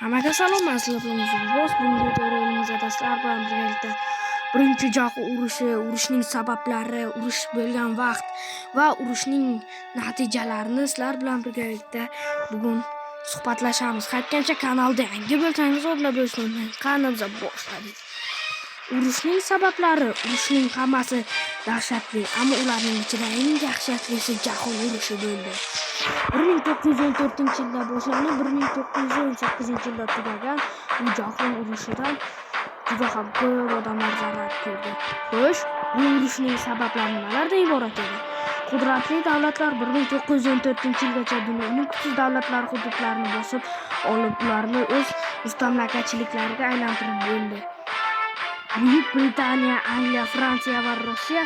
Hammaga salom, assalom do'stlar. Bugungi videoda dastlab bilan birgalikda Birinchi jahon urushning sabablari, urush bo'lgan vaqt va urushning natijalarini sizlar bilan birgalikda bugun suhbatlashamiz. Qaytgancha kanalda yangi bo'lsangiz obuna bo'lishni unutmang. Qanimizga boshladik. Urushning sabablari, urushning hammasi dahshatli, ammo ularning ichida eng dahshatlisi jahon urushi bo'ldi. 1914-yilda boshlanib, 1918-yilda tugagan bu jahon urushidan juda ham ko'p odamlar zarar ko'rdi. Xo'sh, bu urushning sabablari nimalardan iborat edi? Qudratli davlatlar 1914-yilgacha dunyoning kuchsiz davlatlari hududlarini bosib olib, ularni o'z mustamlakachiliklariga aylantirib bo'ldi. Buyuk Britaniya, Angliya, Fransiya va Rossiya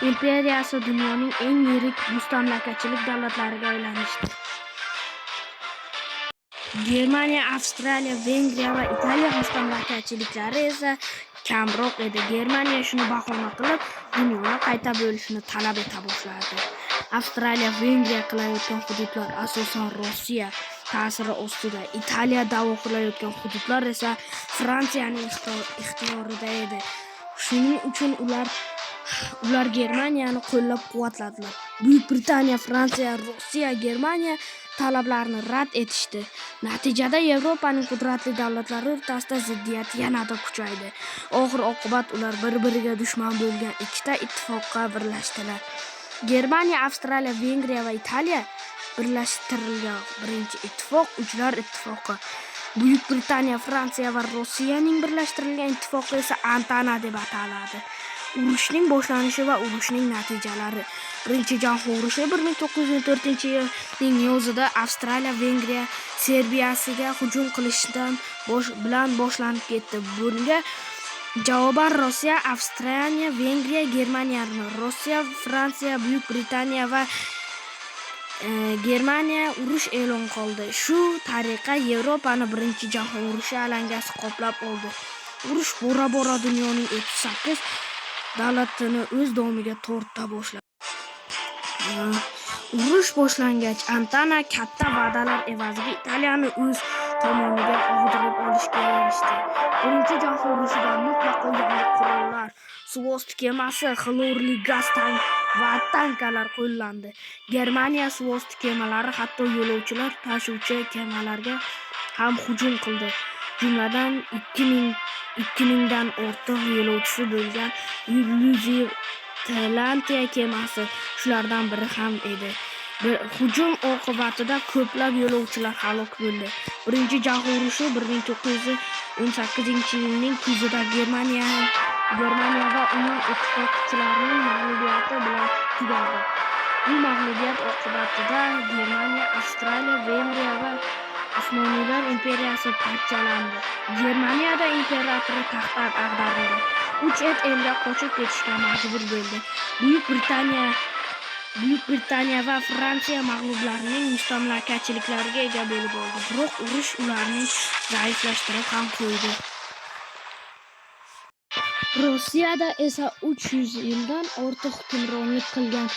imperiyasi dunyoning eng yirik mustamlakachilik davlatlariga aylanishdi. Germaniya, Avstraliya, Vengriya va Italiya mustamlakachiliklari esa kamroq edi. Germaniya shuni bahona qilib, dunyoni qayta bo'lishni talab eta boshladi. Avstraliya, Vengriya qilayotgan hududlar asosan Rossiya ta'siri ostida, Italiya da'vo qilayotgan hududlar esa Fransiyaning ixtiyorida edi. Shuning uchun ular Germaniyani qo'llab-quvvatladilar. Buyuk Britaniya, Fransiya, Rossiya, Germaniya talablarini rad etishdi. Natijada Yevropaning qudratli davlatlari o'rtasida ziddiyat yanada kuchaydi. Oxir-oqibat ular bir-biriga dushman bo'lgan ikkita ittifoqqa birlashdilar. Germaniya, Avstraliya, Vengriya va Italiya birlashtirilgan birinchi ittifoq Uchlar ittifoqi. Buyuk Britaniya, Fransiya va Rossiyaning birlashtirilgan ittifoqi esa Antana deb ataladi. Urushning boshlanishi va urushning natijalari. Birinchi jahon urushi 1914-yilning yozida Avstraliya Vengriya Serbiyasiga hujum qilishdan bilan boshlanib ketdi. Bunga javoban Rossiya, Avstraliya, Vengriya, Germaniyani Rossiya, Fransiya, Buyuk Britaniya va Germaniya urush e'lon qildi. Shu tariqa Yevropani birinchi jahon urushi alangasi qoplab oldi. Urush bora-bora dunyoning 38 davlatini o'z domiga torta boshladi. Urush boshlangach, Antana katta va'dalar evaziga Italiyani o'z tomoniga og'dirib olishga erishdi. Birinchi jahon urushida mutlaqo yangi qurollar, suvosti kemasi, xlorli gaz va tanklar qo'llandi. Germaniya suvosti kemalari hatto yo'lovchilar tashuvchi kemalarga ham hujum qildi. Jumladan 2000 dan ortiq yo'lovchisi bo'lgan Atlantiya kemasi shulardan biri ham edi. Hujum oqibatida ko'plab yo'lovchilar halok bo'ldi. Birinchi jahon urushi 1918-yilning kuzida Germaniya va uning ittifoqchilarining mag'lubiyati bilan tugadi. Bu mag'lubiyat oqibatida Germaniya, Avstraliya, Vengriya va Osmoniylar imperiyasi parchalandi. Germaniyada imperator taxtdan ag'darildi. U chet elga qochib ketishga majbur bo'ldi. Buyuk Britaniya va Fransiya mag'lublarning mustamlakachiliklariga ega bo'lib oldi. Biroq urush ularni zaiflashtirib ham qo'ydi. Rossiyada esa 300 yildan ortiq hukmronlik qilgan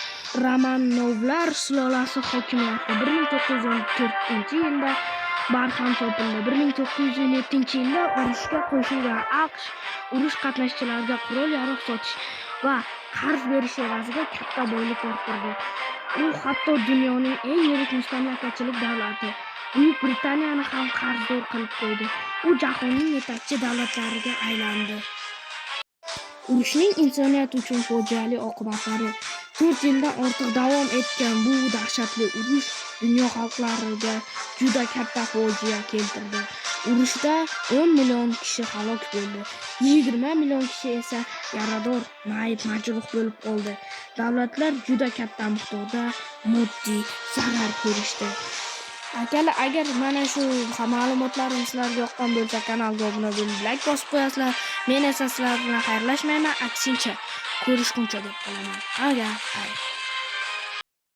Romanovlar sulolasi hokimiyati 1914-yilda barham topildi. 1917-yilda urushga qo'shilgan AQSh urush qatnashchilariga qurol-yarog' sotish va qarz berish evaziga katta boylik orttirdi. U hatto dunyoning eng yirik mustamlakachilik davlati Buyuk Britaniyani ham qarzdor qilib qo'ydi. U jahonning yetakchi davlatlariga aylandi. Urushning insoniyat uchun fojiali oqibatlari. 4 yildan ortiq davom etgan bu dahshatli urush dunyo xalqlariga juda katta fojia keltirdi. Urushda 10 million kishi halok bo'ldi. 20 million kishi esa yarador, majruh bo'lib qoldi. Davlatlar juda katta miqdorda moddiy zarar ko'rishdi. Akalar, agar mana shu ma'lumotlarim sizlarga yoqqan bo'lsa, kanalga obuna bo'lib, like bosib qo'yasizlar. Men esa sizlar bilan xayrlashmayman, aksincha ko'rishguncha deb qolaman. Xayr.